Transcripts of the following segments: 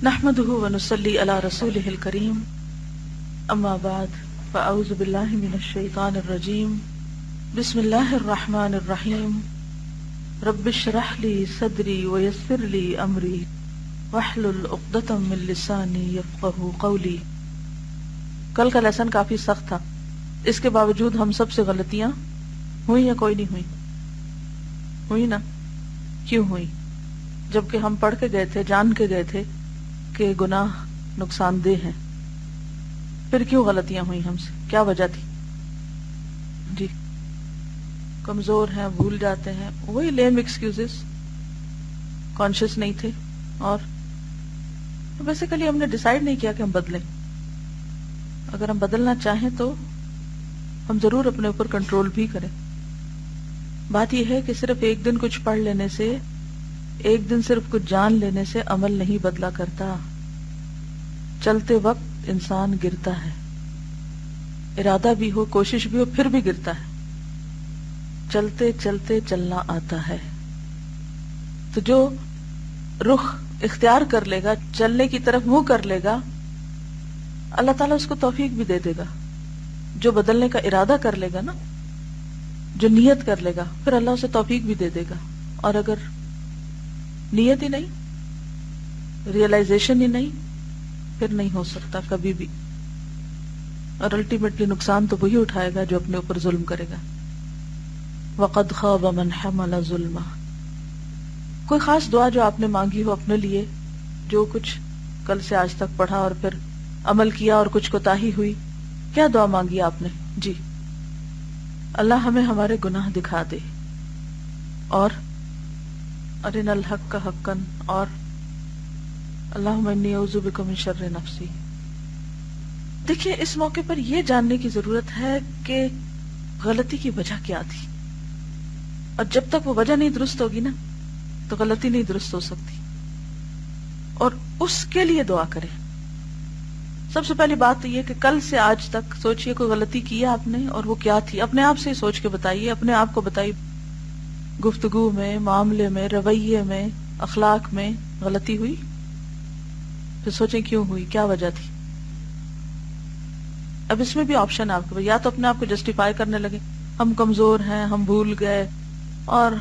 نحمده ونصلي على رسوله الكريم اما بعد فاعوذ بالله من الشيطان الرجيم بسم الله الرحمن الرحيم رب اشرح لي صدري ويسر لي امري واحلل عقدة من لساني يفقهوا قولي۔ کل کا لیسن کافی سخت تھا، اس کے باوجود ہم سب سے غلطیاں ہوئی یا کوئی نہیں ہوئی؟ ہوئی نا؟ کیوں ہوئی؟ جبکہ ہم پڑھ کے گئے تھے، جان کے گئے تھے کہ گناہ نقصان دہ ہیں، پھر کیوں غلطیاں ہوئی ہم سے؟ کیا وجہ تھی؟ جی کمزور ہیں، بھول جاتے ہیں، وہی لیم ایکسکیوزز، کانشیس نہیں تھے، اور بیسیکلی ہم نے ڈیسائیڈ نہیں کیا کہ ہم بدلیں۔ اگر ہم بدلنا چاہیں تو ہم ضرور اپنے اوپر کنٹرول بھی کریں۔ بات یہ ہے کہ صرف ایک دن کچھ پڑھ لینے سے، ایک دن صرف کچھ جان لینے سے عمل نہیں بدلا کرتا، چلتے وقت انسان گرتا ہے، ارادہ بھی ہو، کوشش بھی ہو، پھر بھی گرتا ہے۔ چلتے چلتے چلنا آتا ہے، تو جو رخ اختیار کر لے گا، چلنے کی طرف منہ کر لے گا، اللہ تعالیٰ اس کو توفیق بھی دے دے گا۔ جو بدلنے کا ارادہ کر لے گا نا، جو نیت کر لے گا، پھر اللہ اسے توفیق بھی دے دے گا۔ اور اگر نیت ہی نہیں، ریئلائزیشن ہی نہیں، پھر نہیں ہو سکتا کبھی بھی، اور الٹیمیٹلی نقصان تو وہی اٹھائے گا جو اپنے اوپر ظلم کرے گا۔ وَقَدْ خَابَ مَنْ حَمَلَ ظُلْمًا۔ کوئی خاص دعا جو آپ نے مانگی ہو اپنے لیے، جو کچھ کل سے آج تک پڑھا اور پھر عمل کیا اور کچھ کوتاہی ہوئی، کیا دعا مانگی آپ نے؟ جی اللہ ہمیں ہمارے گناہ دکھا دے، اور ارنا الحق حقا، اور اللہم انی اعوذ بک من شر نفسی۔ دیکھیے اس موقع پر یہ جاننے کی ضرورت ہے کہ غلطی کی وجہ کیا تھی، اور جب تک وہ وجہ نہیں درست ہوگی نا تو غلطی نہیں درست ہو سکتی، اور اس کے لیے دعا کریں۔ سب سے پہلی بات تو یہ کہ کل سے آج تک سوچئے کوئی غلطی کی ہے آپ نے، اور وہ کیا تھی، اپنے آپ سے سوچ کے بتائیے، اپنے آپ کو بتائیے، گفتگو میں، معاملے میں، رویے میں، اخلاق میں غلطی ہوئی؟ پھر سوچیں کیوں ہوئی، کیا وجہ تھی۔ اب اس میں بھی آپشن آپ کو، یا تو اپنے آپ کو جسٹیفائی کرنے لگے، ہم کمزور ہیں، ہم بھول گئے، اور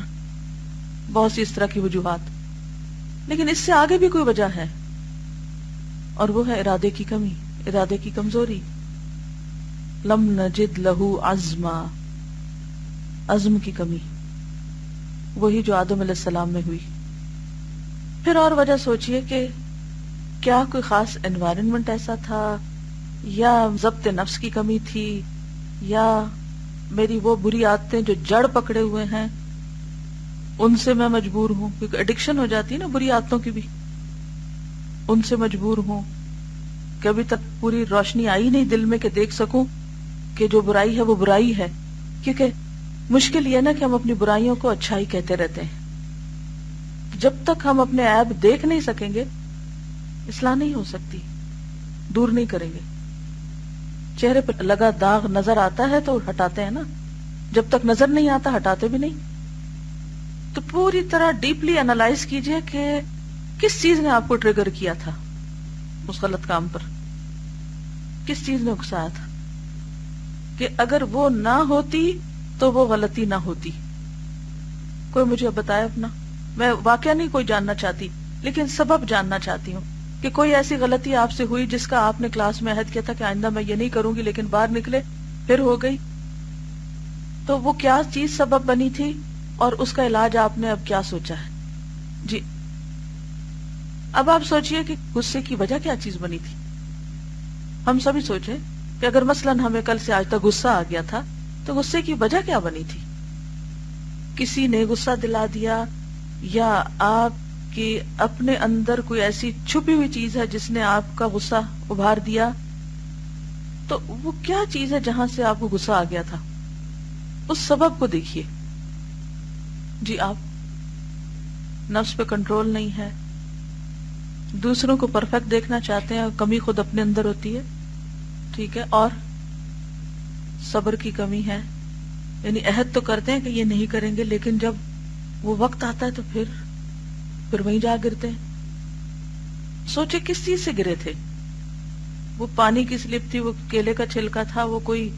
بہت سی اس طرح کی وجوہات، لیکن اس سے آگے بھی کوئی وجہ ہے، اور وہ ہے ارادے کی کمی، ارادے کی کمزوری۔ لم نجد لہو عزما، عزم کی کمی، وہی جو آدم علیہ السلام میں ہوئی۔ پھر اور وجہ سوچئے کہ کیا کوئی خاص انوائرنمنٹ ایسا تھا، یا ضبط نفس کی کمی تھی، یا میری وہ بری عادتیں جو جڑ پکڑے ہوئے ہیں ان سے میں مجبور ہوں، کیونکہ ایڈکشن ہو جاتی ہے نا بری عادتوں کی بھی، ان سے مجبور ہوں کہ ابھی تک پوری روشنی آئی نہیں دل میں کہ دیکھ سکوں کہ جو برائی ہے وہ برائی ہے۔ کیونکہ مشکل یہ نا کہ ہم اپنی برائیوں کو اچھائی کہتے رہتے ہیں، جب تک ہم اپنے عیب دیکھ نہیں سکیں گے اصلاح نہیں ہو سکتی، دور نہیں کریں گے۔ چہرے پہ لگا داغ نظر آتا ہے تو ہٹاتے ہیں نا، جب تک نظر نہیں آتا ہٹاتے بھی نہیں۔ تو پوری طرح ڈیپلی انالائز کیجئے کہ کس چیز نے آپ کو ٹریگر کیا تھا اس غلط کام پر، کس چیز نے اکسایا تھا، کہ اگر وہ نہ ہوتی تو وہ غلطی نہ ہوتی۔ کوئی مجھے بتائے اپنا، میں واقعہ نہیں کوئی جاننا چاہتی، لیکن سبب جاننا چاہتی ہوں کہ کوئی ایسی غلطی آپ سے ہوئی جس کا آپ نے کلاس میں عہد کیا تھا کہ آئندہ میں یہ نہیں کروں گی، لیکن باہر نکلے پھر ہو گئی۔ تو وہ کیا چیز سبب بنی تھی، اور اس کا علاج آپ نے اب کیا سوچا ہے؟ جی اب آپ سوچئے کہ غصے کی وجہ کیا چیز بنی تھی۔ ہم سبھی سوچیں کہ اگر مثلاً ہمیں کل سے آج تک غصہ آ گیا تھا تو غصے کی وجہ کیا بنی تھی؟ کسی نے غصہ دلا دیا، یا آپ کی اپنے اندر کوئی ایسی چھپی ہوئی چیز ہے جس نے آپ کا غصہ ابھار دیا؟ تو وہ کیا چیز ہے جہاں سے آپ کو غصہ آ گیا تھا؟ اس سبب کو دیکھیے۔ جی آپ نفس پہ کنٹرول نہیں ہے، دوسروں کو پرفیکٹ دیکھنا چاہتے ہیں، کمی خود اپنے اندر ہوتی ہے، ٹھیک ہے، اور صبر کی کمی ہے، یعنی عہد تو کرتے ہیں کہ یہ نہیں کریں گے، لیکن جب وہ وقت آتا ہے تو پھر وہیں جا گرتے ہیں۔ سوچے کس چیز سے گرے تھے. وہ پانی کی سلپ تھی, وہ کیلے کا چھلکا تھا, وہ کوئی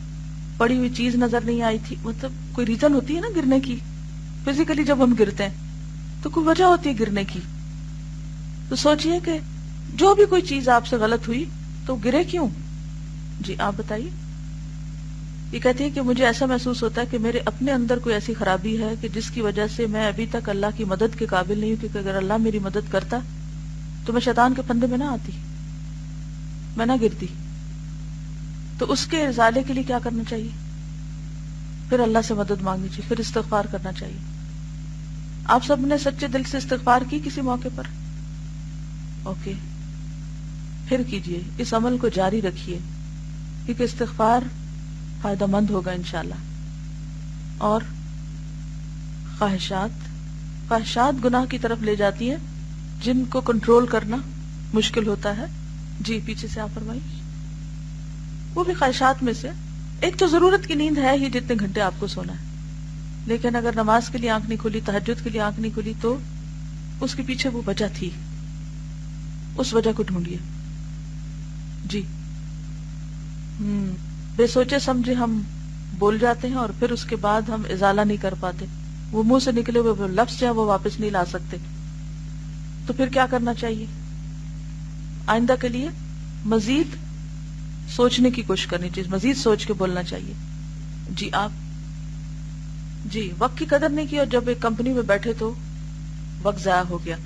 پڑی ہوئی چیز نظر نہیں آئی تھی. مطلب کوئی ریزن ہوتی ہے نا گرنے کی. فزیکلی جب ہم گرتے ہیں تو کوئی وجہ ہوتی ہے گرنے کی. تو سوچئے کہ جو بھی کوئی چیز آپ سے غلط ہوئی تو گرے کیوں؟ جی آپ بتائیے. یہ کہتی ہے کہ مجھے ایسا محسوس ہوتا ہے کہ میرے اپنے اندر کوئی ایسی خرابی ہے کہ جس کی وجہ سے میں ابھی تک اللہ کی مدد کے قابل نہیں ہوں, کیونکہ اگر اللہ میری مدد کرتا تو میں شیطان کے پھندے میں نہ آتی, میں نہ گرتی. تو اس کے ازالے کے لیے کیا کرنا چاہیے؟ پھر اللہ سے مدد مانگنی چاہیے, پھر استغفار کرنا چاہیے. آپ سب نے سچے دل سے استغفار کی کسی موقع پر؟ اوکے, پھر کیجئے, اس عمل کو جاری رکھیے, کیونکہ استغفار فائدہ مند ہوگا انشاءاللہ. اور خواہشات گناہ کی طرف لے جاتی ہیں جن کو کنٹرول کرنا مشکل ہوتا ہے. جی پیچھے سے آپ فرمائیے. وہ بھی خواہشات میں سے ایک تو ضرورت کی نیند ہے ہی جتنے گھنٹے آپ کو سونا ہے, لیکن اگر نماز کے لیے آنکھ نہیں کھلی, تہجد کے لیے آنکھ نہیں کھلی, تو اس کے پیچھے وہ وجہ تھی, اس وجہ کو ڈھونڈیے. جی بے سوچے سمجھے ہم بول جاتے ہیں اور پھر اس کے بعد ہم ازالہ نہیں کر پاتے. وہ منہ سے نکلے ہوئے وہ لفظ جو ہے وہ واپس نہیں لا سکتے. تو پھر کیا کرنا چاہیے؟ آئندہ کے لیے مزید سوچنے کی کوشش کرنی چاہیے, مزید سوچ کے بولنا چاہیے. جی آپ. جی وقت کی قدر نہیں کی اور جب ایک کمپنی میں بیٹھے تو وقت ضائع ہو گیا.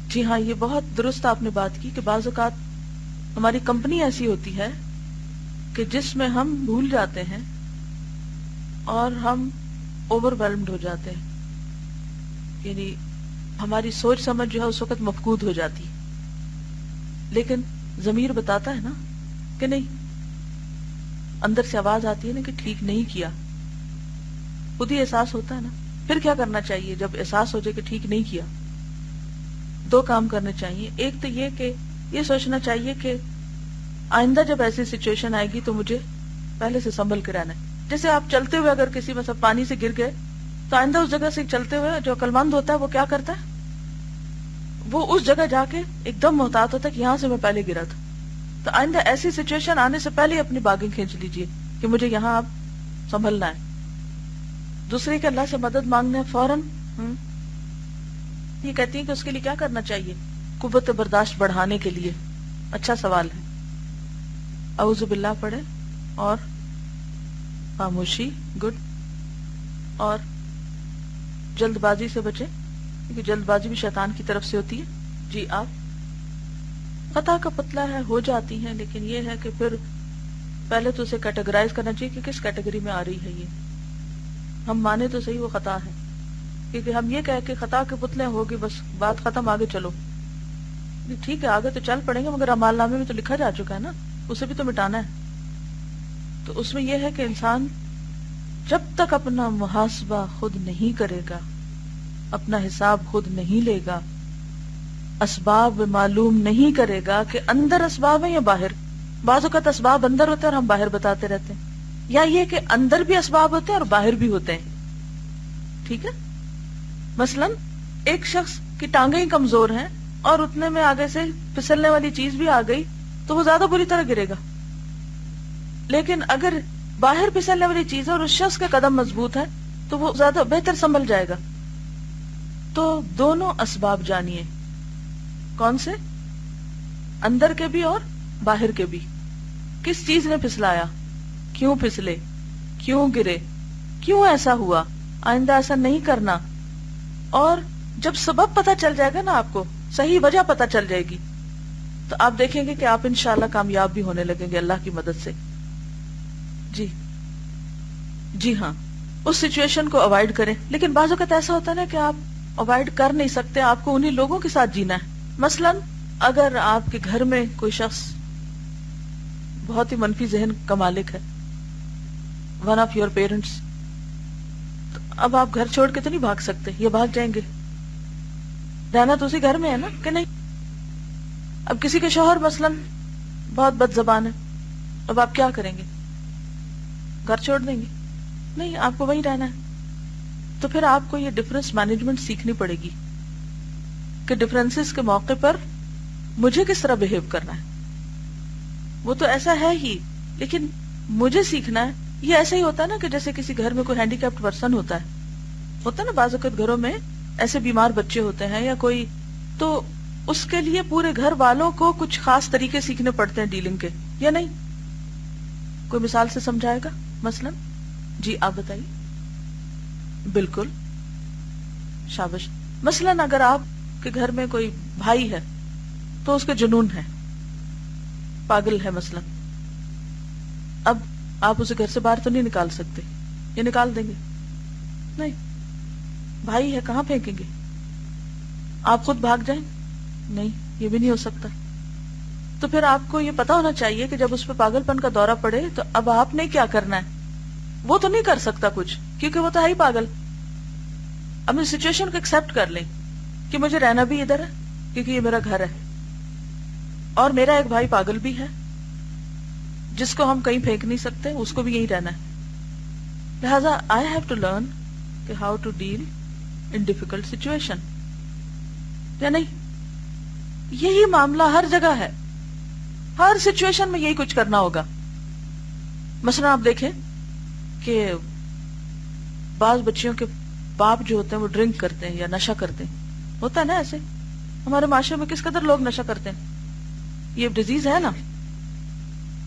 جی ہاں, یہ بہت درست آپ نے بات کی کہ بعض اوقات ہماری کمپنی ایسی ہوتی ہے کہ جس میں ہم بھول جاتے ہیں اور ہم اوور ویلمڈ ہو جاتے ہیں, یعنی ہماری سوچ سمجھ جو ہے اس وقت مفقود ہو جاتی. لیکن ضمیر بتاتا ہے نا کہ نہیں, اندر سے آواز آتی ہے نا کہ ٹھیک نہیں کیا, خود ہی احساس ہوتا ہے نا. پھر کیا کرنا چاہیے جب احساس ہو جائے کہ ٹھیک نہیں کیا؟ دو کام کرنے چاہیے. ایک تو یہ کہ یہ سوچنا چاہیے کہ آئندہ جب ایسی سچویشن آئے گی تو مجھے پہلے سے سنبھل کے رہنا ہے. جیسے آپ چلتے ہوئے اگر کسی میں سب پانی سے گر گئے تو آئندہ اس جگہ سے چلتے ہوئے جو عقلمند ہوتا ہے وہ کیا کرتا ہے, وہ اس جگہ جا کے ایک دم محتاط ہوتا ہے کہ یہاں سے میں پہلے گرا تھا. تو آئندہ ایسی سچویشن آنے سے پہلے اپنی باگیں کھینچ لیجئے کہ مجھے یہاں اب سنبھلنا ہے. دوسرے کہ اللہ سے مدد مانگنا فوراً. یہ کہتی ہیں کہ اس کے لیے کیا کرنا چاہیے قوت برداشت بڑھانے کے لیے؟ اچھا سوال ہے. اعوذ باللہ پڑھے اور خاموشی, گڈ. اور جلد بازی سے بچے کیونکہ جلد بازی بھی شیطان کی طرف سے ہوتی ہے. جی آپ. خطا کا پتلا ہے, ہو جاتی ہیں, لیکن یہ ہے کہ پھر پہلے تو اسے کیٹیگرائز کرنا چاہیے کہ کس کیٹیگری میں آ رہی ہے. یہ ہم مانے تو صحیح وہ خطا ہے, کیونکہ ہم یہ کہہ کہ خطا کے پتلے ہوگی بس بات ختم, آگے چلو. ٹھیک ہے آگے تو چل پڑیں گے, مگر اعمال نامے میں تو لکھا جا چکا ہے نا, اسے بھی تو مٹانا ہے. تو اس میں یہ ہے کہ انسان جب تک اپنا محاسبہ خود نہیں کرے گا, اپنا حساب خود نہیں لے گا, اسباب معلوم نہیں کرے گا کہ اندر اسباب ہیں یا باہر. بعض اوقات اسباب اندر ہوتے ہیں اور ہم باہر بتاتے رہتے ہیں, یا یہ کہ اندر بھی اسباب ہوتے ہیں اور باہر بھی ہوتے ہیں. ٹھیک ہے, مثلا ایک شخص کی ٹانگیں ہی کمزور ہیں اور اتنے میں آگے سے پھسلنے والی چیز بھی آ گئی تو وہ زیادہ بری طرح گرے گا. لیکن اگر باہر پھسلنے والی چیز ہے اور اس شخص کا قدم مضبوط ہے تو وہ زیادہ بہتر سنبھل جائے گا. تو دونوں اسباب جانیے, کون سے؟ اندر کے بھی اور باہر کے بھی. کس چیز نے پھسلایا, کیوں پھسلے, کیوں گرے, کیوں ایسا ہوا, آئندہ ایسا نہیں کرنا. اور جب سبب پتہ چل جائے گا نا, آپ کو صحیح وجہ پتہ چل جائے گی, تو آپ دیکھیں گے کہ آپ انشاءاللہ کامیاب بھی ہونے لگیں گے اللہ کی مدد سے. جی ہاں, اس سچویشن کو اوائڈ کریں. لیکن بعض اوقات ایسا ہوتا ہے نا کہ آپ اوائڈ کر نہیں سکتے, آپ کو انہی لوگوں کے ساتھ جینا ہے. مثلا اگر آپ کے گھر میں کوئی شخص بہت ہی منفی ذہن کا مالک ہے, ون آف یور پیرنٹس, تو اب آپ گھر چھوڑ کے تو نہیں بھاگ سکتے, یہ بھاگ جائیں گے. رہنا تو اسی گھر میں ہے نا کہ نہیں. اب کسی کے شوہر مثلا بہت بد زبان ہے, اب آپ کیا کریں گے؟ گھر چھوڑ دیں گے؟ نہیں, آپ کو وہیں رہنا ہے. تو پھر آپ کو یہ ڈفرنس مینجمنٹ سیکھنی پڑے گی کہ ڈفرینسز کے موقع پر مجھے کس طرح بہیو کرنا ہے. وہ تو ایسا ہے ہی، لیکن مجھے سیکھنا ہے. یہ ایسا ہی ہوتا ہے نا کہ جیسے کسی گھر میں کوئی ہینڈی کیپٹ پرسن ہوتا ہے نا، بعض اوقات گھروں میں ایسے بیمار بچے ہوتے ہیں یا کوئی، تو اس کے لیے پورے گھر والوں کو کچھ خاص طریقے سیکھنے پڑتے ہیں ڈیلنگ کے، یا نہیں؟ کوئی مثال سے سمجھائے گا مثلا؟ جی آپ بتائیے. بالکل، شاباش. مثلا اگر آپ کے گھر میں کوئی بھائی ہے تو اس کے جنون ہے، پاگل ہے مثلا، اب آپ اسے گھر سے باہر تو نہیں نکال سکتے، یہ نکال دیں گے؟ نہیں. بھائی ہے، کہاں پھینکیں گے؟ آپ خود بھاگ جائیں؟ نہیں، یہ بھی نہیں ہو سکتا. تو پھر آپ کو یہ پتا ہونا چاہیے کہ جب اس پہ پاگل پن کا دورہ پڑے تو اب آپ نے کیا کرنا ہے. وہ تو نہیں کر سکتا کچھ کیونکہ وہ تو ہے ہی پاگل. اب اس سچویشن کو ایکسپٹ کر لیں کہ مجھے رہنا بھی ادھر ہے کیونکہ یہ میرا گھر ہے، اور میرا ایک بھائی پاگل بھی ہے جس کو ہم کہیں پھینک نہیں سکتے، اس کو بھی یہی رہنا ہے. لہذا I have to learn کہ how to deal in difficult situation. یا نہیں؟ یہی معاملہ ہر جگہ ہے، ہر سچویشن میں یہی کچھ کرنا ہوگا. مثلا آپ دیکھیں کہ بعض بچیوں کے باپ جو ہوتے ہیں وہ ڈرنک کرتے ہیں یا نشہ کرتے ہیں، ہوتا ہے نا ایسے. ہمارے معاشرے میں کس قدر لوگ نشہ کرتے ہیں، یہ ڈیزیز ہے نا.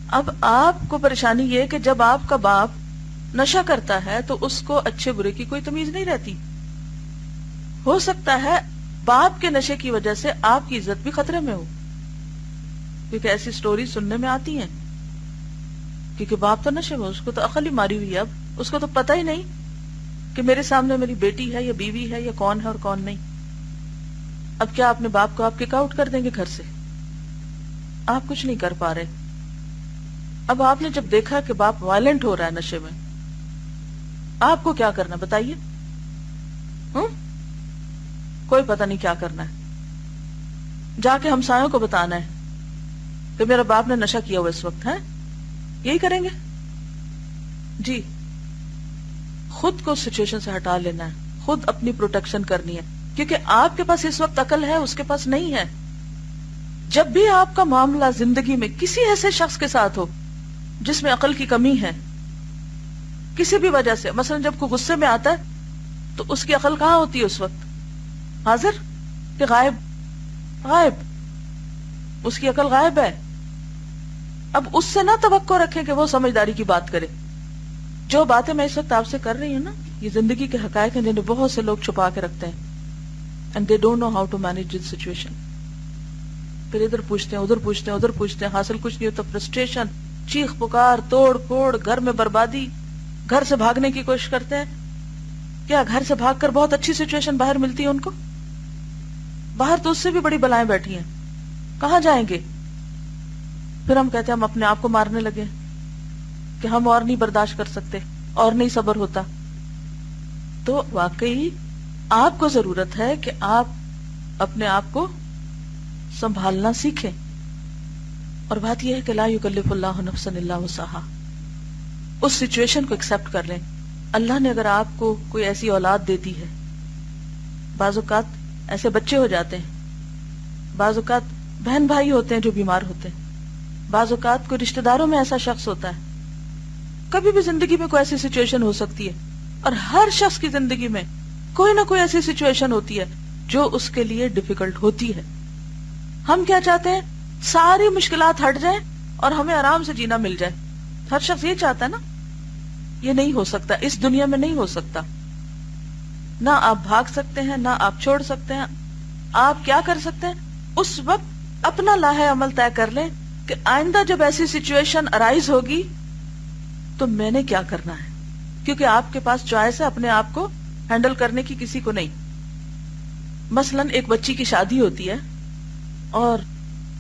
اب آپ کو پریشانی یہ کہ جب آپ کا باپ نشہ کرتا ہے تو اس کو اچھے برے کی کوئی تمیز نہیں رہتی. ہو سکتا ہے باپ کے نشے کی وجہ سے آپ کی عزت بھی خطرے میں ہو، کیونکہ ایسی سٹوری سننے میں آتی ہیں. کیونکہ باپ تو نشے میں، اس کو تو عقل ہی ماری ہوئی ہے، اب اس کو تو پتہ ہی نہیں کہ میرے سامنے میری بیٹی ہے یا بیوی ہے یا کون ہے اور کون نہیں. اب کیا اپنے باپ کو آپ کک آؤٹ کر دیں گے گھر سے؟ آپ کچھ نہیں کر پا رہے. اب آپ نے جب دیکھا کہ باپ وائلنٹ ہو رہا ہے نشے میں، آپ کو کیا کرنا بتائیے؟ کوئی پتہ نہیں کیا کرنا ہے. جا کے ہمسایوں کو بتانا ہے کہ میرا باپ نے نشہ کیا ہوا اس وقت ہے، یہی کریں گے؟ جی، خود کو سچویشن سے ہٹا لینا ہے، خود اپنی پروٹیکشن کرنی ہے، کیونکہ آپ کے پاس اس وقت عقل ہے، اس کے پاس نہیں ہے. جب بھی آپ کا معاملہ زندگی میں کسی ایسے شخص کے ساتھ ہو جس میں عقل کی کمی ہے کسی بھی وجہ سے، مثلا جب کوئی غصے میں آتا ہے تو اس کی عقل کہاں ہوتی ہے اس وقت؟ حاضر کہ غائب؟ غائب. اس کی عقل غائب ہے. اب اس سے نہ توقع رکھیں کہ وہ سمجھداری کی بات کرے. جو باتیں میں اس وقت آپ سے کر رہی ہوں نا، یہ زندگی کے حقائق ہیں جنہیں بہت سے لوگ چھپا کے رکھتے ہیں. And they don't know how to manage this situation. پھر ادھر پوچھتے ہیں، ادھر پوچھتے ہیں، ادھر پوچھتے ہیں، حاصل کچھ نہیں ہوتا. فرسٹریشن، چیخ پکار، توڑ پھوڑ، گھر میں بربادی، گھر سے بھاگنے کی کوشش کرتے ہیں. کیا گھر سے بھاگ کر بہت اچھی سچویشن باہر ملتی ہے ان کو؟ باہر تو اس سے بھی بڑی بلائیں بیٹھی ہیں، کہاں جائیں گے؟ پھر ہم کہتے ہیں ہم اپنے آپ کو مارنے لگے کہ ہم اور نہیں برداشت کر سکتے، اور نہیں صبر ہوتا. تو واقعی آپ کو ضرورت ہے کہ آپ اپنے آپ کو سنبھالنا سیکھیں. اور بات یہ ہے کہ لا یکلف اللہ نفسا الا وسعہا. اس سچویشن کو ایکسپٹ کر لیں. اللہ نے اگر آپ کو کوئی ایسی اولاد دے دی ہے، بعض اوقات ایسے بچے ہو جاتے ہیں، بعض اوقات بہن بھائی ہوتے ہیں جو بیمار ہوتے ہیں، بعض اوقات کوئی رشتہ داروں میں ایسا شخص ہوتا ہے. کبھی بھی زندگی میں کوئی ایسی سچویشن ہو سکتی ہے، اور ہر شخص کی زندگی میں کوئی نہ کوئی ایسی سچویشن ہوتی ہے جو اس کے لیے ڈیفیکلٹ ہوتی ہے. ہم کیا چاہتے ہیں؟ ساری مشکلات ہٹ جائیں اور ہمیں آرام سے جینا مل جائے. ہر شخص یہ چاہتا ہے نا. یہ نہیں ہو سکتا، اس دنیا میں نہیں ہو سکتا. نہ آپ بھاگ سکتے ہیں، نہ آپ چھوڑ سکتے ہیں. آپ کیا کر سکتے ہیں؟ اس وقت اپنا لاہ عمل طے کر لیں کہ آئندہ جب ایسی سچویشن ارائز ہوگی تو میں نے کیا کرنا ہے، کیونکہ آپ کے پاس چوائس ہے اپنے آپ کو ہینڈل کرنے کی، کسی کو نہیں. مثلا ایک بچی کی شادی ہوتی ہے اور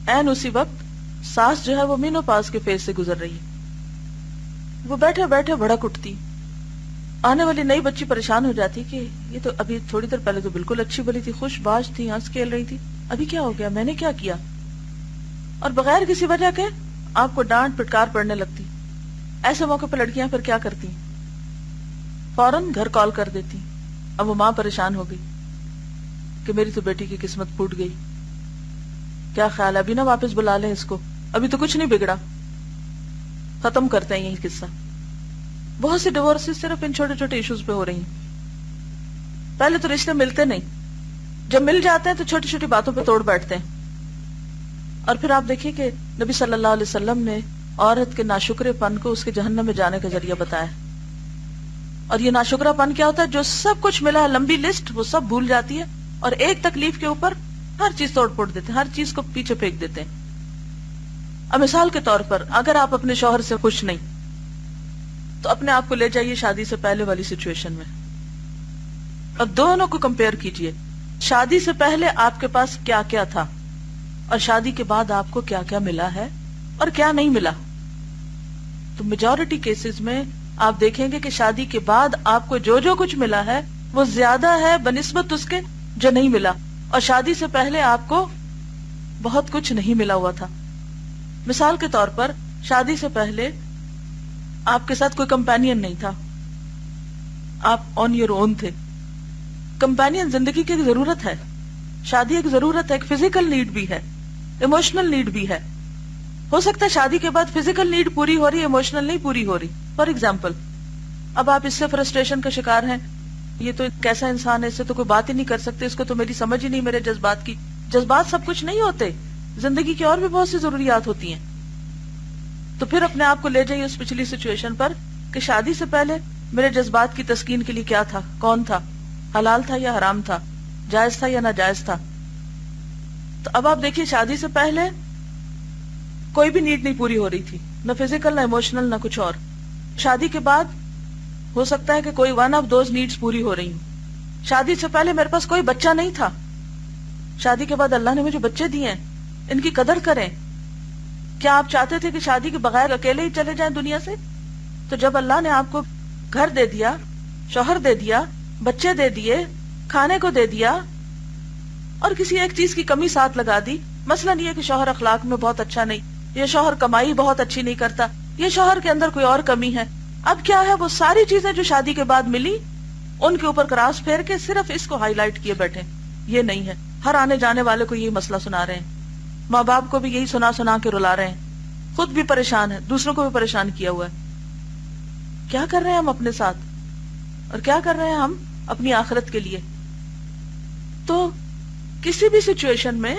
عین اسی وقت ساس جو ہے وہ مینوپاز کے فیز سے گزر رہی ہے. وہ بیٹھے بیٹھے بھڑک اٹھتی. آنے والی نئی بچی پریشان ہو جاتی کہ یہ تو ابھی تھوڑی دیر پہلے تو بالکل اچھی بلی تھی، خوش باش تھی، ہنس کھیل رہی تھی، ابھی کیا ہو گیا، میں نے کیا کیا؟ اور بغیر کسی وجہ کے آپ کو ڈانٹ پٹکار پڑنے لگتی. ایسے موقع پہ لڑکیاں پھر کیا کرتی؟ فوراً گھر کال کر دیتی. اب وہ ماں پریشان ہو گئی کہ میری تو بیٹی کی قسمت پھوٹ گئی. کیا خیال ہے ابھی نا واپس بلا لیں اس کو, ابھی تو کچھ نہیں بگڑا, ختم کرتے ہیں یہی قصہ. بہت سے ڈیورسز صرف ان چھوٹے چھوٹے ایشوز پہ ہو رہی ہیں. پہلے تو رشتے ملتے نہیں, جب مل جاتے ہیں تو چھوٹی چھوٹی باتوں پہ توڑ بیٹھتے ہیں. اور پھر آپ دیکھیے کہ نبی صلی اللہ علیہ وسلم نے عورت کے ناشکرے پن کو اس کے جہنم میں جانے کا ذریعہ بتایا. اور یہ ناشکرا پن کیا ہوتا ہے؟ جو سب کچھ ملا ہے, لمبی لسٹ, وہ سب بھول جاتی ہے اور ایک تکلیف کے اوپر ہر چیز توڑ پھوڑ دیتے ہیں, ہر چیز کو پیچھے پھینک دیتے ہیں. اب مثال کے طور پر اگر آپ اپنے شوہر سے خوش نہیں تو اپنے آپ کو لے جائیے شادی سے پہلے والی سچویشن میں, اور دونوں کو کمپیئر کیجئے. شادی سے پہلے آپ کے پاس کیا کیا تھا اور شادی کے بعد آپ کو کیا کیا ملا ہے اور کیا نہیں ملا. تو میجورٹی کیسز میں آپ دیکھیں گے کہ شادی کے بعد آپ کو جو جو کچھ ملا ہے وہ زیادہ ہے بنسبت اس کے جو نہیں ملا, اور شادی سے پہلے آپ کو بہت کچھ نہیں ملا ہوا تھا. مثال کے طور پر شادی سے پہلے آپ کے ساتھ کوئی کمپینین نہیں تھا, آپ آن یور اون تھے. کمپینین زندگی کی ایک ضرورت ہے, شادی ایک ضرورت ہے, ایک فزیکل نیڈ بھی ہے, ایموشنل نیڈ بھی ہے. ہو سکتا ہے شادی کے بعد فزیکل نیڈ پوری ہو رہی, ایموشنل نہیں پوری ہو رہی. فار ایگزامپل, اب آپ اس سے فرسٹریشن کا شکار ہیں, یہ تو کیسا انسان ہے, اس سے تو کوئی بات ہی نہیں کر سکتے, اس کو تو میری سمجھ ہی نہیں میرے جذبات کی. جذبات سب کچھ نہیں ہوتے, زندگی کی اور بھی بہت سی ضروریات ہوتی ہیں. تو پھر اپنے آپ کو لے جائیے اس پچھلی سچویشن پر کہ شادی سے پہلے میرے جذبات کی تسکین کے لیے کیا تھا, کون تھا, حلال تھا یا حرام تھا, جائز تھا یا ناجائز تھا. تو اب آپ دیکھیے شادی سے پہلے کوئی بھی نیڈ نہیں پوری ہو رہی تھی, نہ فزیکل نہ ایموشنل نہ کچھ اور. شادی کے بعد ہو سکتا ہے کہ کوئی ون آف دوز نیڈز پوری ہو رہی ہوں. شادی سے پہلے میرے پاس کوئی بچہ نہیں تھا, شادی کے بعد اللہ نے مجھے بچے دیے ہیں, ان کی قدر کریں. کیا آپ چاہتے تھے کہ شادی کے بغیر اکیلے ہی چلے جائیں دنیا سے؟ تو جب اللہ نے آپ کو گھر دے دیا, شوہر دے دیا, بچے دے دیے, کھانے کو دے دیا, اور کسی ایک چیز کی کمی ساتھ لگا دی, مثلا یہ کہ شوہر اخلاق میں بہت اچھا نہیں, یہ شوہر کمائی بہت اچھی نہیں کرتا, یہ شوہر کے اندر کوئی اور کمی ہے, اب کیا ہے وہ ساری چیزیں جو شادی کے بعد ملی ان کے اوپر کراس پھیر کے صرف اس کو ہائی لائٹ کیے بیٹھے. یہ نہیں ہے, ہر آنے جانے والے کو یہی مسئلہ سنا رہے ہیں, ماں باپ کو بھی یہی سنا سنا کے رلا رہے ہیں, خود بھی پریشان ہے, دوسروں کو بھی پریشان کیا ہوا ہے. کیا کر رہے ہیں ہم اپنے ساتھ اور کیا کر رہے ہیں ہم اپنی آخرت کے لیے؟ تو کسی بھی سچویشن میں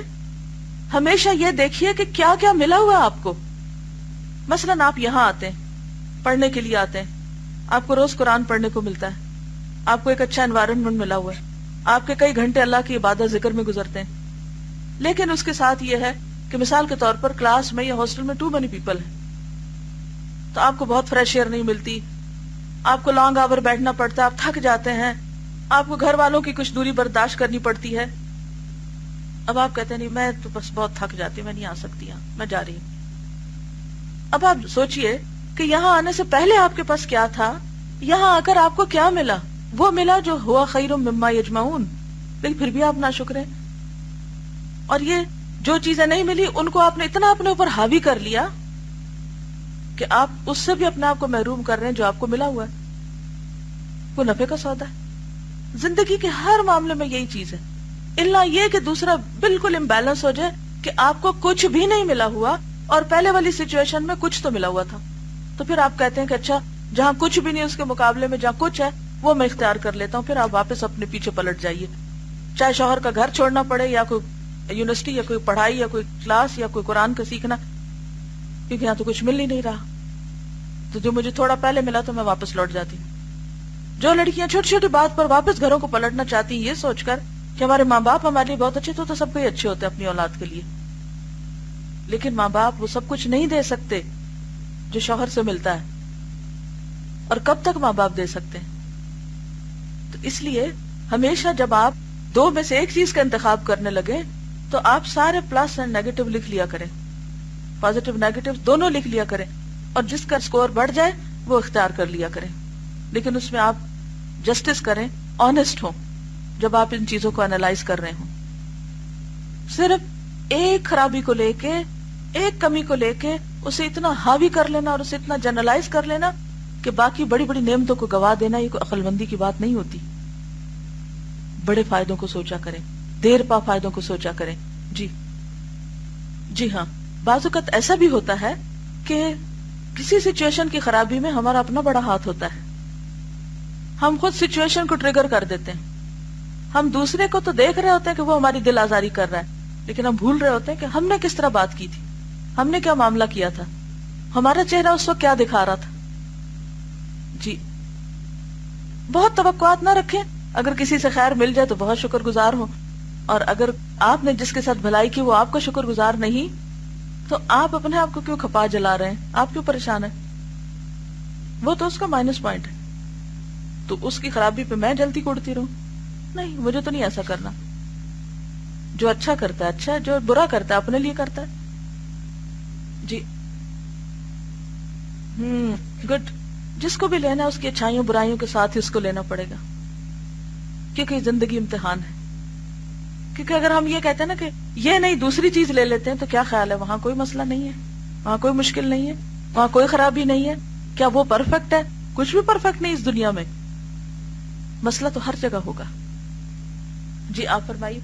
ہمیشہ یہ دیکھیے کہ کیا کیا ملا ہوا آپ کو. مثلاً آپ یہاں آتے ہیں, پڑھنے کے لیے آتے ہیں, آپ کو روز قرآن پڑھنے کو ملتا ہے, آپ کو ایک اچھا انوائرنمنٹ ملا ہوا ہے, آپ کے کئی گھنٹے اللہ کی عبادت ذکر میں گزرتے ہیں. لیکن اس کے ساتھ یہ ہے کہ مثال کے طور پر کلاس میں یا ہاسٹل میں ٹو مینی پیپل ہیں, تو آپ کو بہت فریش ایئر نہیں ملتی, آپ کو لانگ آور بیٹھنا پڑتا ہے, آپ تھک جاتے ہیں, آپ کو گھر والوں کی کچھ دوری برداشت کرنی پڑتی ہے. اب آپ کہتے ہیں نہیں میں تو بس بہت تھک جاتی ہوں, میں نہیں آ سکتی, میں جا رہی ہوں. اب آپ سوچئے کہ یہاں آنے سے پہلے آپ کے پاس کیا تھا, یہاں آ کر آپ کو کیا ملا. وہ ملا جو ہوا خیر مما یجمعون, لیکن پھر بھی آپ ناشکر ہیں. اور یہ جو چیزیں نہیں ملی ان کو آپ نے اتنا اپنے اوپر حاوی کر لیا کہ آپ اس سے بھی اپنے آپ کو محروم کر رہے ہیں جو آپ کو ملا ہوا ہے. وہ نفع کا سودا ہے. زندگی کے ہر معاملے میں یہی چیز ہے, اللہ یہ کہ دوسرا بالکل امبیلنس ہو جائے کہ آپ کو کچھ بھی نہیں ملا ہوا اور پہلے والی سچویشن میں کچھ تو ملا ہوا تھا. تو پھر آپ کہتے ہیں کہ اچھا جہاں کچھ بھی نہیں اس کے مقابلے میں جہاں کچھ ہے وہ میں اختیار کر لیتا ہوں. پھر آپ واپس اپنے پیچھے پلٹ جائیے, چاہے شوہر کا گھر چھوڑنا پڑے یا کوئی یونیورسٹی یا کوئی پڑھائی یا کوئی کلاس یا کوئی قرآن کا سیکھنا, کیونکہ یہاں تو کچھ مل ہی نہیں رہا. تو جو مجھے تھوڑا پہلے ملا تو میں واپس لوٹ جاتی ہوں. جو لڑکیاں چھوٹی چھوٹی بات پر واپس گھروں کو پلٹنا چاہتی ہیں یہ سوچ کر کہ ہمارے ماں باپ ہمارے لیے بہت اچھے, تو سب کوئی اچھے ہوتے ہیں اپنی اولاد کے لیے, لیکن ماں باپ وہ سب کچھ نہیں دے سکتے جو شوہر سے ملتا ہے. اور کب تک ماں باپ دے سکتے ہیں؟ تو اس لیے ہمیشہ جب آپ دو میں سے ایک چیز کا انتخاب کرنے لگے تو آپ سارے پلس اینڈ نیگیٹو لکھ لیا کریں, پازیٹیو نیگیٹو دونوں لکھ لیا کریں, اور جس کا سکور بڑھ جائے وہ اختیار کر لیا کریں. لیکن اس میں آپ جسٹس کریں, آنےسٹ ہوں جب آپ ان چیزوں کو انالائز کر رہے ہوں. صرف ایک خرابی کو لے کے, ایک کمی کو لے کے اسے اتنا حاوی کر لینا اور اسے اتنا جنرلائز کر لینا کہ باقی بڑی بڑی نعمتوں کو گوا دینا, یہ کوئی عقل مندی کی بات نہیں ہوتی. بڑے فائدوں کو سوچا کریں, دیر پا فائدوں کو سوچا کریں. جی جی ہاں، بعض اوقات ایسا بھی ہوتا ہے کہ کسی سچویشن کی خرابی میں ہمارا اپنا بڑا ہاتھ ہوتا ہے. ہم خود سچویشن کو ٹریگر کر دیتے ہیں. ہم دوسرے کو تو دیکھ رہے ہوتے ہیں کہ وہ ہماری دل آزاری کر رہا ہے، لیکن ہم بھول رہے ہوتے ہیں کہ ہم نے کس طرح بات کی تھی، ہم نے کیا معاملہ کیا تھا، ہمارا چہرہ اس وقت کیا دکھا رہا تھا. جی بہت توقعات نہ رکھیں. اگر کسی سے خیر مل جائے تو بہت شکر گزار ہو، اور اگر آپ نے جس کے ساتھ بھلائی کی وہ آپ کا شکر گزار نہیں تو آپ اپنے آپ کو کیوں کھپا جلا رہے ہیں، آپ کیوں پریشان ہیں؟ وہ تو اس کا مائنس پوائنٹ ہے، تو اس کی خرابی پہ میں جلدی کوڑتی رہوں؟ نہیں، مجھے تو نہیں ایسا کرنا. جو اچھا کرتا ہے اچھا ہے، جو برا کرتا ہے اپنے لیے کرتا ہے. جی گڈ. جس کو بھی لینا ہے اس کی اچھائیوں برائیوں کے ساتھ ہی اس کو لینا پڑے گا، کیونکہ زندگی امتحان ہے. کیونکہ اگر ہم یہ کہتے ہیں نا کہ یہ نہیں دوسری چیز لے لیتے ہیں، تو کیا خیال ہے وہاں کوئی مسئلہ نہیں ہے، وہاں کوئی مشکل نہیں ہے، وہاں کوئی خرابی نہیں ہے؟ کیا وہ پرفیکٹ ہے؟ کچھ بھی پرفیکٹ نہیں اس دنیا میں. مسئلہ تو ہر جگہ ہوگا. جی آپ فرمائیے.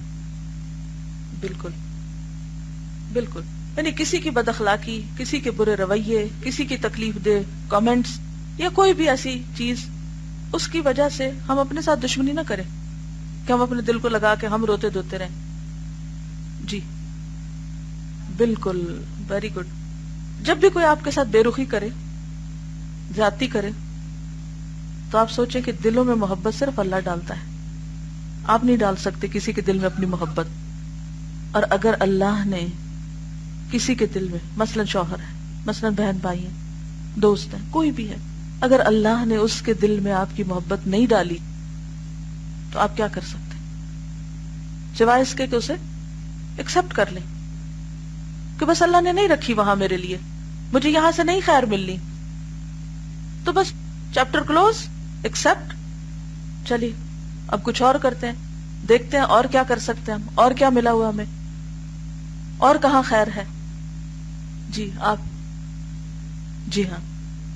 بالکل بالکل. یعنی کسی کی بد اخلاقی، کسی کے برے رویے، کسی کی تکلیف دہ کامنٹس یا کوئی بھی ایسی چیز، اس کی وجہ سے ہم اپنے ساتھ دشمنی نہ کریں کہ ہم اپنے دل کو لگا کے ہم روتے دھوتے رہیں. جی بالکل، ویری گڈ. جب بھی کوئی آپ کے ساتھ بے رخی کرے، زیادتی کرے، تو آپ سوچیں کہ دلوں میں محبت صرف اللہ ڈالتا ہے. آپ نہیں ڈال سکتے کسی کے دل میں اپنی محبت. اور اگر اللہ نے کسی کے دل میں، مثلا شوہر ہے، مثلا بہن بھائی ہیں، دوست ہیں، کوئی بھی ہے، اگر اللہ نے اس کے دل میں آپ کی محبت نہیں ڈالی تو آپ کیا کر سکتے ہیں سوائے اس کے کہ اسے ایکسپٹ کر لیں کہ بس اللہ نے نہیں رکھی وہاں میرے لیے، مجھے یہاں سے نہیں خیر ملنی، تو بس چیپٹر کلوز، ایکسپٹ. چلیے اب کچھ اور کرتے ہیں، دیکھتے ہیں اور کیا کر سکتے ہیں ہم، اور کیا ملا ہوا ہمیں، اور کہاں خیر ہے. جی آپ. جی ہاں،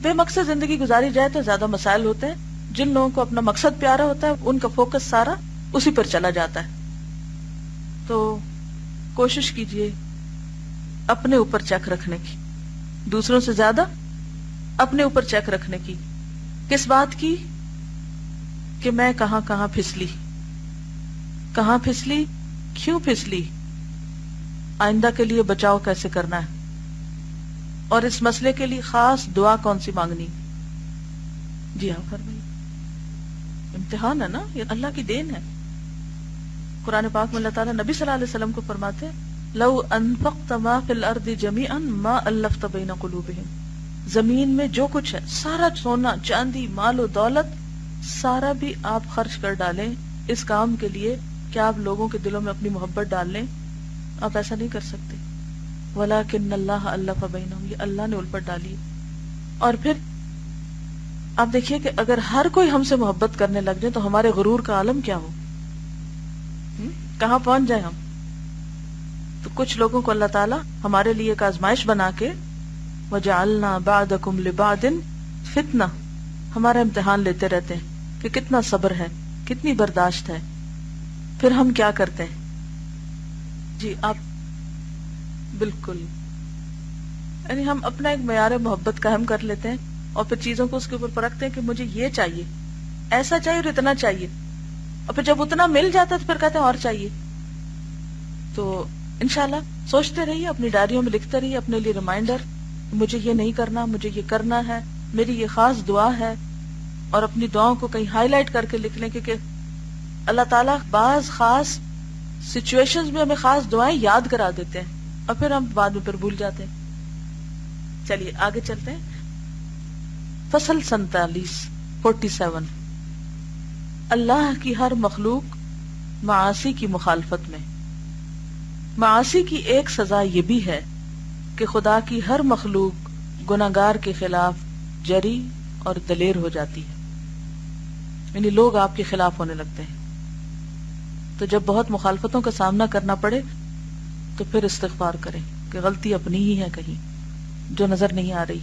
بے مقصد زندگی گزاری جائے تو زیادہ مسائل ہوتے ہیں. جن لوگوں کو اپنا مقصد پیارا ہوتا ہے ان کا فوکس سارا اسی پر چلا جاتا ہے. تو کوشش کیجئے اپنے اوپر چیک رکھنے کی، دوسروں سے زیادہ اپنے اوپر چیک رکھنے کی. کس بات کی؟ کہ میں کہاں کہاں پھسلی، کہاں پھسلی، کیوں پھسلی، آئندہ کے لیے بچاؤ کیسے کرنا ہے، اور اس مسئلے کے لیے خاص دعا کون سی مانگنی. جی ہاں فرمائیے. امتحان ہے نا، یہ اللہ کی دین ہے. قرآن پاک میں اللہ تعالیٰ نبی صلی اللہ علیہ وسلم کو فرماتے لو انفقت ما فی الارض جمیعا ما الفت بین قلوبہم. زمین میں جو کچھ ہے، سارا سونا چاندی مال و دولت، سارا بھی آپ خرچ کر ڈالیں اس کام کے لیے کہ آپ لوگوں کے دلوں میں اپنی محبت ڈال لیں، آپ ایسا نہیں کر سکتے. وَلَكِنَّ اللَّهَ أَلَّفَ بَيْنَهُمْ، یہ اللہ نے الفت ڈالی. اور پھر آپ دیکھیے کہ اگر ہر کوئی ہم سے محبت کرنے لگ جائے تو ہمارے غرور کا عالم کیا ہو، کہاں پہنچ جائے ہم. تو کچھ لوگوں کو اللہ تعالیٰ ہمارے لیے ایک آزمائش بنا کے وَجَعَلْنَا بَعْدَكُمْ لِبَعْدٍ فِتْنَةً، ہمارا امتحان لیتے رہتے ہیں کہ کتنا صبر ہے، کتنی برداشت ہے. پھر ہم کیا کرتے ہیں. جی آپ بالکل. یعنی ہم اپنا ایک معیار محبت قائم کر لیتے ہیں اور پھر چیزوں کو اس کے اوپر پرکھتے ہیں کہ مجھے یہ چاہیے، ایسا چاہیے اور اتنا چاہیے، اور پھر جب اتنا مل جاتا ہے تو پھر کہتے ہیں اور چاہیے. تو انشاءاللہ سوچتے رہیے، اپنی ڈائریوں میں لکھتے رہیے اپنے لیے ریمائنڈر، مجھے یہ نہیں کرنا، مجھے یہ کرنا ہے، میری یہ خاص دعا ہے. اور اپنی دعاؤں کو کہیں ہائی لائٹ کر کے لکھ لیں، کیونکہ اللہ تعالیٰ بعض خاص سچویشنز میں ہمیں خاص دعائیں یاد کرا دیتے ہیں اور پھر ہم بعد میں پھر بھول جاتے ہیں. چلیے آگے چلتے ہیں. فصل 47 اللہ کی ہر مخلوق معاصی کی مخالفت میں. معاصی کی ایک سزا یہ بھی ہے کہ خدا کی ہر مخلوق گناہگار کے خلاف جری اور دلیر ہو جاتی ہے، یعنی لوگ آپ کے خلاف ہونے لگتے ہیں. تو جب بہت مخالفتوں کا سامنا کرنا پڑے تو پھر استغفار کریں کہ غلطی اپنی ہی ہے کہیں جو نظر نہیں آ رہی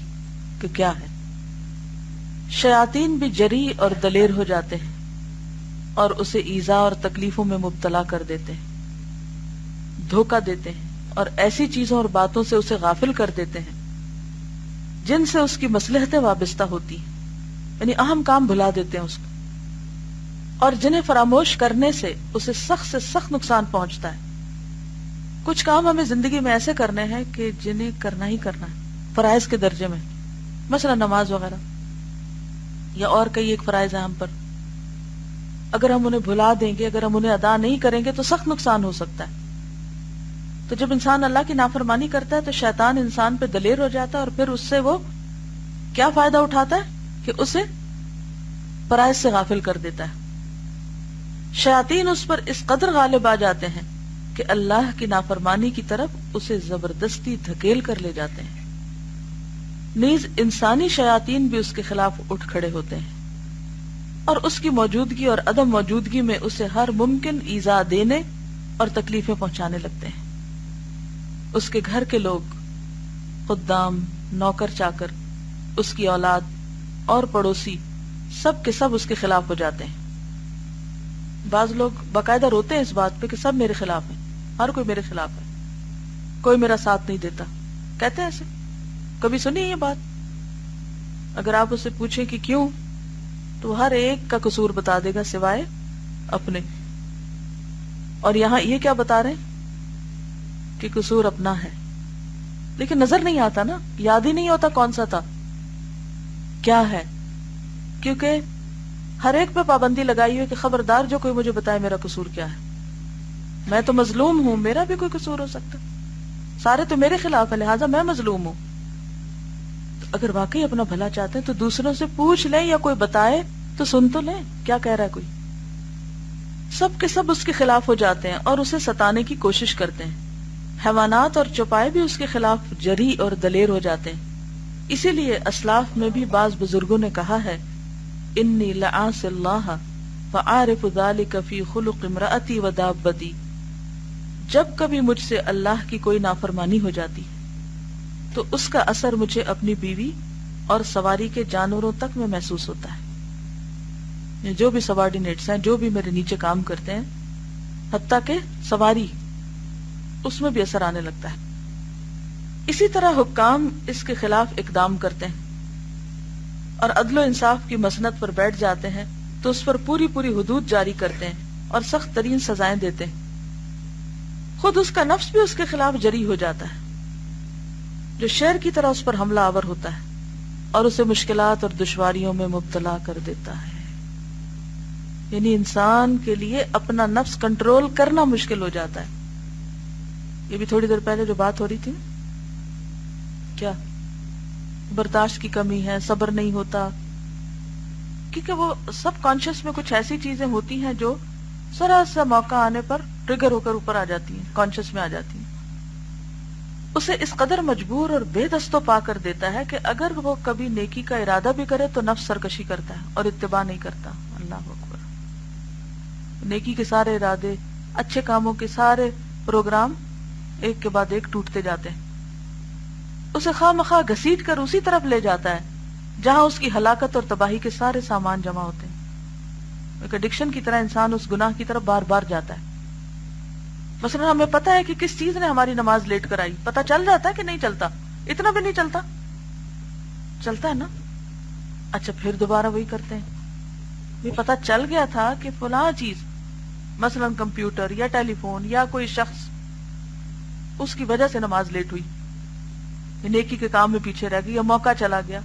کہ کیا ہے. شیاطین بھی جری اور دلیر ہو جاتے ہیں اور اسے ایذا اور تکلیفوں میں مبتلا کر دیتے ہیں، دھوکہ دیتے ہیں، اور ایسی چیزوں اور باتوں سے اسے غافل کر دیتے ہیں جن سے اس کی مصلحتیں وابستہ ہوتی ہیں، یعنی اہم کام بھلا دیتے ہیں اس کو، اور جنہیں فراموش کرنے سے اسے سخت سے سخت نقصان پہنچتا ہے۔ کچھ کام ہمیں زندگی میں ایسے کرنے ہیں کہ جنہیں کرنا ہی کرنا ہے، فرائض کے درجے میں، مثلا نماز وغیرہ، یا اور کئی ایک فرائض ہیں ہم پر، اگر ہم انہیں بھلا دیں گے، اگر ہم انہیں ادا نہیں کریں گے تو سخت نقصان ہو سکتا ہے۔ تو جب انسان اللہ کی نافرمانی کرتا ہے تو شیطان انسان پہ دلیر ہو جاتا ہے، اور پھر اس سے وہ کیا فائدہ اٹھاتا ہے کہ اسے فرائض سے غافل کر دیتا ہے۔ شیاطین اس پر اس قدر غالب آ جاتے ہیں کہ اللہ کی نافرمانی کی طرف اسے زبردستی دھکیل کر لے جاتے ہیں۔ نیز انسانی شیاطین بھی اس کے خلاف اٹھ کھڑے ہوتے ہیں اور اس کی موجودگی اور عدم موجودگی میں اسے ہر ممکن ایذا دینے اور تکلیفیں پہنچانے لگتے ہیں۔ اس کے گھر کے لوگ، خدام، نوکر چاکر، اس کی اولاد اور پڑوسی سب کے سب اس کے خلاف ہو جاتے ہیں۔ بعض لوگ باقاعدہ روتے ہیں اس بات پہ کہ سب میرے خلاف ہیں، ہر کوئی میرے خلاف ہے، کوئی میرا ساتھ نہیں دیتا، کہتے ہیں ایسے۔ کبھی سنی یہ بات؟ اگر آپ اسے پوچھیں کہ کیوں، تو ہر ایک کا قصور بتا دے گا سوائے اپنے۔ اور یہاں یہ کیا بتا رہے ہیں کہ قصور اپنا ہے، لیکن نظر نہیں آتا نا، یاد ہی نہیں ہوتا کون سا تھا، کیا ہے، کیونکہ ہر ایک پہ پابندی لگائی ہوئی کہ خبردار جو کوئی مجھے بتائے میرا قصور کیا ہے، میں تو مظلوم ہوں، میرا بھی کوئی قصور ہو سکتا، سارے تو میرے خلاف ہے لہٰذا میں مظلوم ہوں۔ تو اگر واقعی اپنا بھلا چاہتے ہیں تو دوسروں سے پوچھ لیں یا کوئی بتائے تو سن تو لیں کیا کہہ رہا ہے کوئی۔ سب کے سب اس کے خلاف ہو جاتے ہیں اور اسے ستانے کی کوشش کرتے ہیں۔ حیوانات اور چوپائے بھی اس کے خلاف جری اور دلیر ہو جاتے ہیں۔ اسی لیے اسلاف میں بھی بعض بزرگوں نے کہا ہے، انی لعاصی اللہ فعارف ذلک فی خلق امرأتی و دابتی، جب کبھی مجھ سے اللہ کی کوئی نافرمانی ہو جاتی تو اس کا اثر مجھے اپنی بیوی اور سواری کے جانوروں تک میں محسوس ہوتا ہے۔ جو بھی سبارڈینیٹس ہیں، جو بھی میرے نیچے کام کرتے ہیں، حتیٰ کہ سواری، اس میں بھی اثر آنے لگتا ہے۔ اسی طرح حکام اس کے خلاف اقدام کرتے ہیں اور عدل و انصاف کی مسند پر بیٹھ جاتے ہیں تو اس پر پوری پوری حدود جاری کرتے ہیں اور سخت ترین سزائیں دیتے ہیں۔ خود اس کا نفس بھی اس کے خلاف جری ہو جاتا ہے، جو شیر کی طرح اس پر حملہ آور ہوتا ہے اور اسے مشکلات اور دشواریوں میں مبتلا کر دیتا ہے۔ یعنی انسان کے لیے اپنا نفس کنٹرول کرنا مشکل ہو جاتا ہے۔ یہ بھی تھوڑی دیر پہلے جو بات ہو رہی تھی، کیا برداشت کی کمی ہے، صبر نہیں ہوتا، کیونکہ وہ سب کانشیس میں کچھ ایسی چیزیں ہوتی ہیں جو ذرا سا موقع آنے پر ٹریگر ہو کر اوپر آ جاتی ہیں، کانشیس میں آ جاتی ہیں۔ اسے اس قدر مجبور اور بے دست و پا کر دیتا ہے کہ اگر وہ کبھی نیکی کا ارادہ بھی کرے تو نفس سرکشی کرتا ہے اور اتباع نہیں کرتا۔ اللہ اکبر۔ نیکی کے سارے ارادے، اچھے کاموں کے سارے پروگرام ایک کے بعد ایک ٹوٹتے جاتے ہیں۔ اسے خواہ مخواہ گھسیٹ کر اسی طرف لے جاتا ہے جہاں اس کی ہلاکت اور تباہی کے سارے سامان جمع ہوتے ہیں۔ ایک ایڈکشن کی طرح انسان اس گناہ کی طرف بار بار جاتا ہے۔ مثلا ہمیں پتہ ہے کہ کس چیز نے ہماری نماز لیٹ کرائی، پتہ چل جاتا ہے کہ نہیں چلتا؟ اتنا بھی نہیں چلتا، چلتا ہے نا؟ اچھا پھر دوبارہ وہی کرتے ہیں۔ یہ پتہ چل گیا تھا کہ فلاں چیز، مثلا کمپیوٹر یا ٹیلی فون یا کوئی شخص، اس کی وجہ سے نماز لیٹ ہوئی، نیکی کے کام میں پیچھے رہ گئی یا موقع چلا گیا،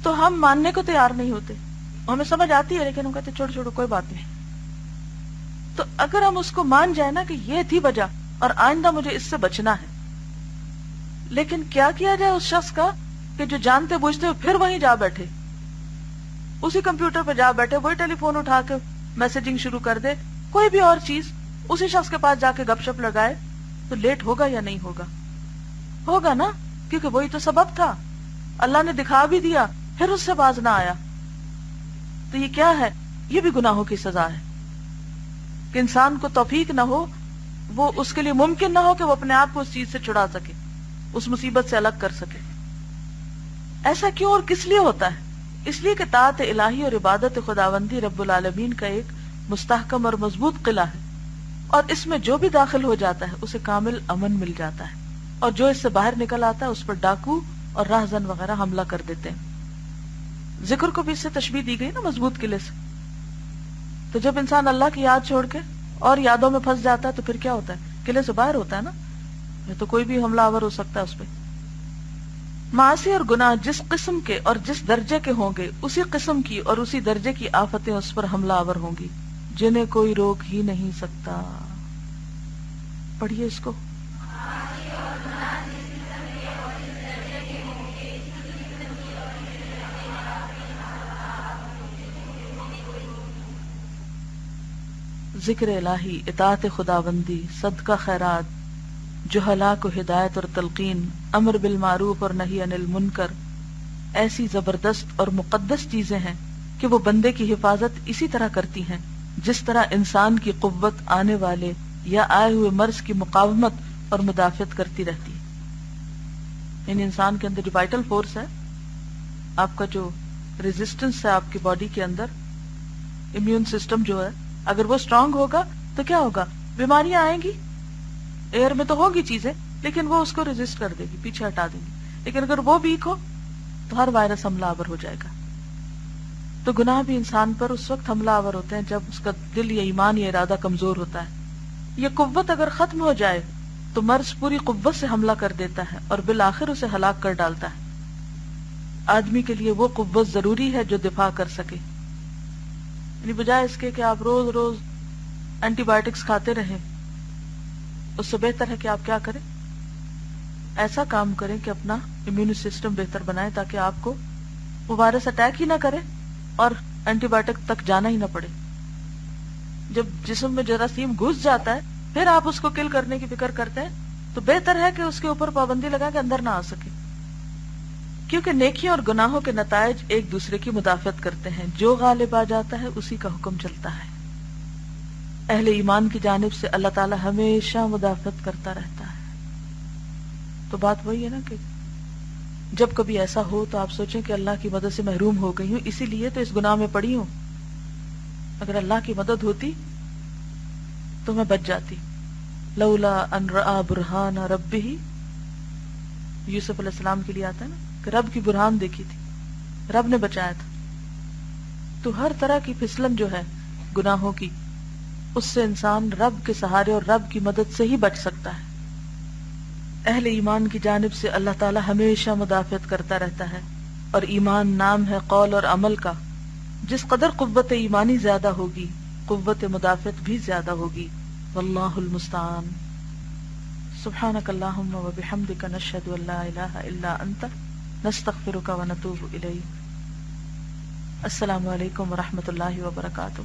تو ہم ماننے کو تیار نہیں ہوتے۔ ہمیں سمجھ آتی ہے لیکن ہم کہتے چھوڑو چھوڑو کوئی بات نہیں۔ تو اگر ہم اس کو مان جائیں نا کہ یہ تھی وجہ اور آئندہ مجھے اس سے بچنا ہے، لیکن کیا کیا جائے اس شخص کا کہ جو جانتے بوجھتے ہوئے پھر وہیں جا بیٹھے، اسی کمپیوٹر پہ جا بیٹھے، وہی ٹیلی فون اٹھا کے میسجنگ شروع کر دے، کوئی بھی اور چیز، اسی شخص کے پاس جا کے گپ شپ لگائے، تو لیٹ ہوگا یا نہیں ہوگا؟ ہوگا نا، کیونکہ وہی تو سبب تھا، اللہ نے دکھا بھی دیا پھر اس سے باز نہ آیا۔ تو یہ کیا ہے؟ یہ بھی گناہوں کی سزا ہے کہ انسان کو توفیق نہ ہو، وہ اس کے لیے ممکن نہ ہو کہ وہ اپنے آپ کو اس چیز سے چھڑا سکے، اس مصیبت سے الگ کر سکے۔ ایسا کیوں اور کس لیے ہوتا ہے؟ اس لیے کہ طاعت الہی اور عبادت خداوندی رب العالمین کا ایک مستحکم اور مضبوط قلعہ ہے، اور اس میں جو بھی داخل ہو جاتا ہے اسے کامل امن مل جاتا ہے، اور جو اس سے باہر نکل آتا ہے اس پر ڈاکو اور راہزن وغیرہ حملہ کر دیتے ہیں۔ ذکر کو بھی اس سے تشبیہ دی گئی نا مضبوط قلعے سے۔ تو جب انسان اللہ کی یاد چھوڑ کے اور یادوں میں پھنس جاتا ہے تو پھر کیا ہوتا ہے؟ قلعے سے باہر ہوتا ہے نا، یہ تو کوئی بھی حملہ آور ہو سکتا ہے اس پہ۔ معاصی اور گناہ جس قسم کے اور جس درجے کے ہوں گے اسی قسم کی اور اسی درجے کی آفتیں اس پر حملہ آور ہوں گی جنہیں کوئی روک ہی نہیں سکتا۔ پڑھیے اس کو۔ ذکر الہی، اطاعت خداوندی، صدقہ خیرات، جہلاء کو ہدایت اور تلقین، امر بالمعروف اور نہی عن المنکر ایسی زبردست اور مقدس چیزیں ہیں کہ وہ بندے کی حفاظت اسی طرح کرتی ہیں جس طرح انسان کی قوت آنے والے یا آئے ہوئے مرض کی مقاومت اور مدافعت کرتی رہتی ہے۔ یعنی انسان کے اندر جو وائٹل فورس ہے، آپ کا جو ریزسٹنس ہے آپ کی باڈی کے اندر، امیون سسٹم جو ہے، اگر وہ اسٹرانگ ہوگا تو کیا ہوگا؟ بیماریاں آئیں گی، ایئر میں تو ہوگی چیزیں لیکن وہ اس کو ریزسٹ کر دے گی، پیچھے ہٹا دیں گی۔ لیکن اگر وہ ویک ہو تو ہر وائرس حملہ آور ہو جائے گا۔ تو گناہ بھی انسان پر اس وقت حملہ آور ہوتے ہیں جب اس کا دل یا ایمان یا ارادہ کمزور ہوتا ہے۔ یہ قوت اگر ختم ہو جائے تو مرض پوری قوت سے حملہ کر دیتا ہے اور بالآخر اسے ہلاک کر ڈالتا ہے۔ آدمی کے لیے وہ قوت ضروری ہے جو دفاع کر سکے، یعنی بجائے اس کے کہ آپ روز روز اینٹی بایوٹکس کھاتے رہیں، اس سے بہتر ہے کہ آپ کیا کریں؟ ایسا کام کریں کہ اپنا امیون سسٹم بہتر بنائیں تاکہ آپ کو وہ وائرس اٹیک ہی نہ کرے اور اینٹی بایوٹک تک جانا ہی نہ پڑے۔ جب جسم میں جراثیم گھس جاتا ہے پھر آپ اس کو کل کرنے کی فکر کرتے ہیں تو بہتر ہے کہ اس کے اوپر پابندی لگا کے اندر نہ آ سکے، کیونکہ نیکیوں اور گناہوں کے نتائج ایک دوسرے کی مدافعت کرتے ہیں، جو غالب آ جاتا ہے اسی کا حکم چلتا ہے۔ اہل ایمان کی جانب سے اللہ تعالی ہمیشہ مدافعت کرتا رہتا ہے۔ تو بات وہی ہے نا کہ جب کبھی ایسا ہو تو آپ سوچیں کہ اللہ کی مدد سے محروم ہو گئی ہوں، اسی لیے تو اس گناہ میں پڑی ہوں، اگر اللہ کی مدد ہوتی تو میں بچ جاتی۔ لولا ان رأى برہان ربہ، یوسف علیہ السلام کے لیے آتا ہے نا کہ رب کی برہان دیکھی تھی، رب نے بچایا تھا۔ تو ہر طرح کی پھسلن جو ہے گناہوں کی، اس سے انسان رب کے سہارے اور رب کی مدد سے ہی بچ سکتا ہے۔ اہل ایمان کی جانب سے اللہ تعالی ہمیشہ مدافعت کرتا رہتا ہے، اور ایمان نام ہے قول اور عمل کا۔ جس قدر قوت ایمانی زیادہ ہوگی قوت مدافعت بھی زیادہ ہوگی۔ واللہ المستعان۔ سبحانک اللہم و بحمدک، نشہد ان لا الہ الا انت، نستغفرک و نتوب الیک۔ السلام علیکم و رحمۃ اللہ وبرکاتہ۔